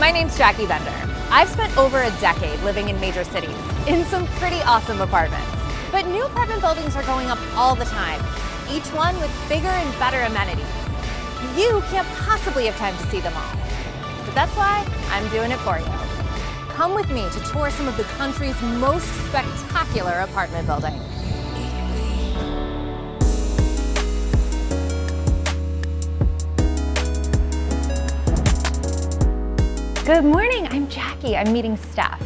My name's Jackie Bender. I've spent over a decade living in major cities, in some pretty awesome apartments. But new apartment buildings are going up all the time, each one with bigger and better amenities. You can't possibly have time to see them all. But that's why I'm doing it for you. Come with me to tour some of the country's most spectacular apartment buildings. Good morning, I'm Jackie. I'm meeting Steph.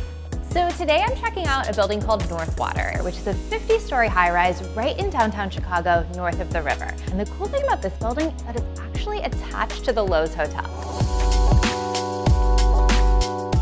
So today I'm checking out a building called Northwater, which is a 50-story high-rise right in downtown Chicago, north of the river. And the cool thing about this building is that it's actually attached to the Loews Hotel.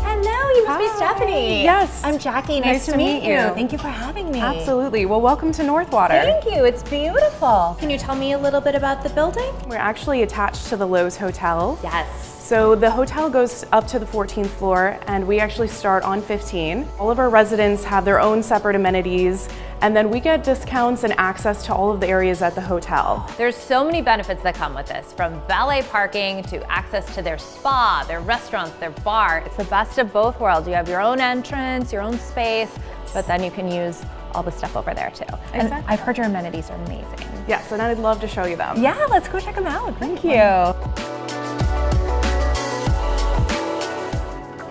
Hello, you must be Stephanie. Yes. I'm Jackie, nice to meet you. Thank you for having me. Absolutely. Well, welcome to Northwater. Thank you, it's beautiful. Can you tell me a little bit about the building? We're actually attached to the Loews Hotel. Yes. So the hotel goes up to the 14th floor and we actually start on 15. All of our residents have their own separate amenities and then we get discounts and access to all of the areas at the hotel. There's so many benefits that come with this, from valet parking to access to their spa, their restaurants, their bar. It's the best of both worlds. You have your own entrance, your own space, but then you can use all the stuff over there too. Exactly. And I've heard your amenities are amazing. Yes, and I'd love to show you them. Yeah, let's go check them out. Thank you.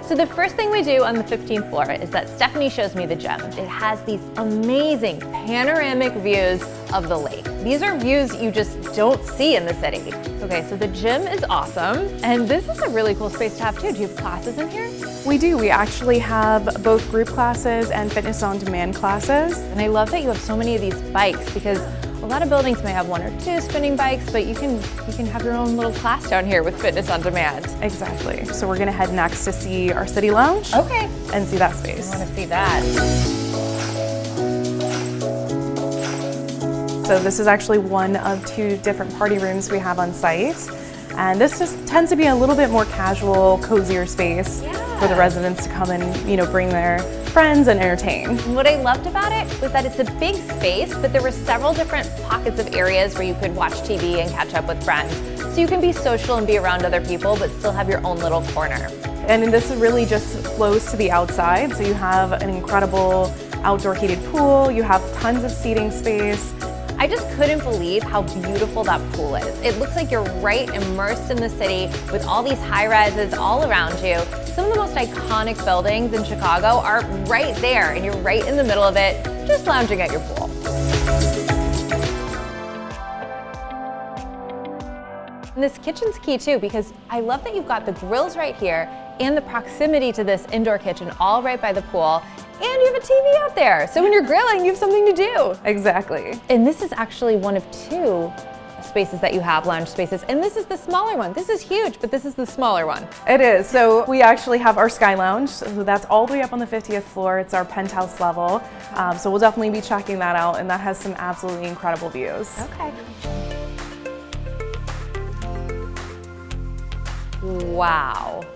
So the first thing we do on the 15th floor is that Stephanie shows me the gym. It has these amazing panoramic views of the lake. These are views you just don't see in the city. Okay, so the gym is awesome. And this is a really cool space to have too. Do you have classes in here? We do. We actually have both group classes and fitness on demand classes. And I love that you have so many of these bikes because a lot of buildings may have one or two spinning bikes, but you can have your own little class down here with fitness on demand. Exactly. So we're gonna head next to see our city lounge. Okay. And see that space. I want to see that. So this is actually one of two different party rooms we have on site. And this just tends to be a little bit more casual, cozier space for the residents to come and, bring their friends and entertain. What I loved about it was that it's a big space, but there were several different pockets of areas where you could watch TV and catch up with friends. So you can be social and be around other people, but still have your own little corner. And this really just flows to the outside. So you have an incredible outdoor heated pool, you have tons of seating space. I just couldn't believe how beautiful that pool is. It looks like you're right immersed in the city with all these high rises all around you. Some of the most iconic buildings in Chicago are right there and you're right in the middle of it, just lounging at your pool. And this kitchen's key too, because I love that you've got the grills right here and the proximity to this indoor kitchen all right by the pool. And you have a TV out there. So when you're grilling, you have something to do. Exactly. And this is actually one of two spaces that you have, lounge spaces. And this is the smaller one. This is huge, but this is the smaller one. It is. So we actually have our Sky Lounge. So that's all the way up on the 50th floor. It's our penthouse level. So we'll definitely be checking that out. And that has some absolutely incredible views. Okay. Wow.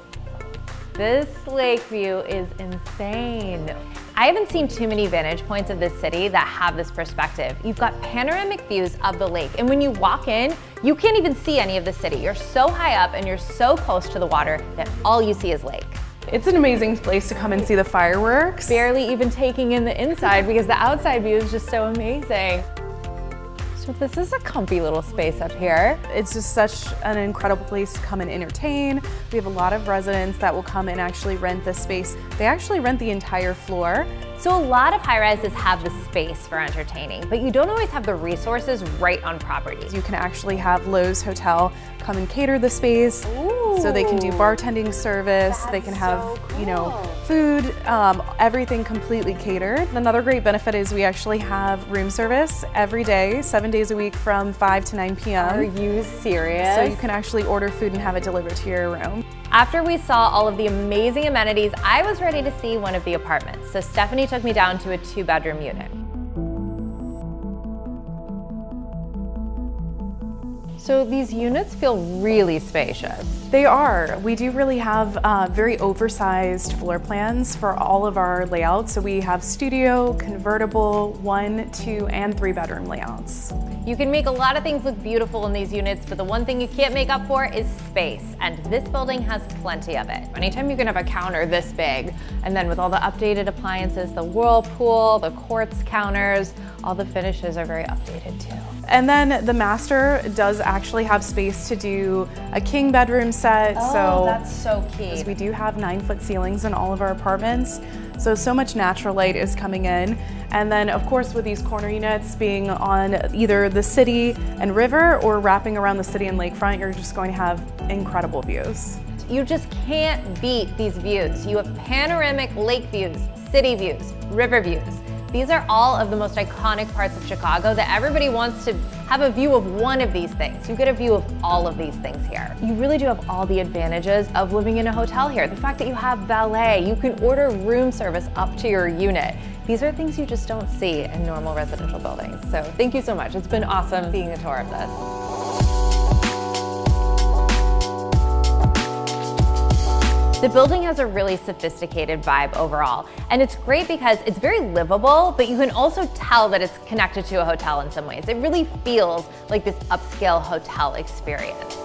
This lake view is insane. I haven't seen too many vantage points of this city that have this perspective. You've got panoramic views of the lake, and when you walk in, you can't even see any of the city. You're so high up and you're so close to the water that all you see is lake. It's an amazing place to come and see the fireworks. Barely even taking in the inside because the outside view is just so amazing. So this is a comfy little space up here. It's just such an incredible place to come and entertain. We have a lot of residents that will come and actually rent this space. They actually rent the entire floor. So a lot of high-rises have the space for entertaining, but you don't always have the resources right on property. You can actually have Loews Hotel come and cater the space. Ooh, so they can do bartending service, they can have, food, everything completely catered. Another great benefit is we actually have room service every day, 7 days a week from 5 to 9 p.m. Are you serious? So you can actually order food and have it delivered to your room. After we saw all of the amazing amenities, I was ready to see one of the apartments. So Stephanie took me down to a 2-bedroom unit. So these units feel really spacious. They are. We do really have very oversized floor plans for all of our layouts. So we have studio, convertible, 1, 2, and 3 bedroom layouts. You can make a lot of things look beautiful in these units, but the one thing you can't make up for is space, and this building has plenty of it. Anytime you can have a counter this big, and then with all the updated appliances, the whirlpool, the quartz counters, all the finishes are very updated too. And then the master does actually have space to do a king bedroom set. Oh, that's so key. We do have 9-foot ceilings in all of our apartments. So much natural light is coming in. And then of course with these corner units being on either the city and river or wrapping around the city and lakefront, you're just going to have incredible views. You just can't beat these views. You have panoramic lake views, city views, river views. These are all of the most iconic parts of Chicago that everybody wants to have a view of one of these things. You get a view of all of these things here. You really do have all the advantages of living in a hotel here. The fact that you have valet, you can order room service up to your unit. These are things you just don't see in normal residential buildings. So thank you so much. It's been awesome seeing a tour of this. The building has a really sophisticated vibe overall, and it's great because it's very livable, but you can also tell that it's connected to a hotel in some ways. It really feels like this upscale hotel experience.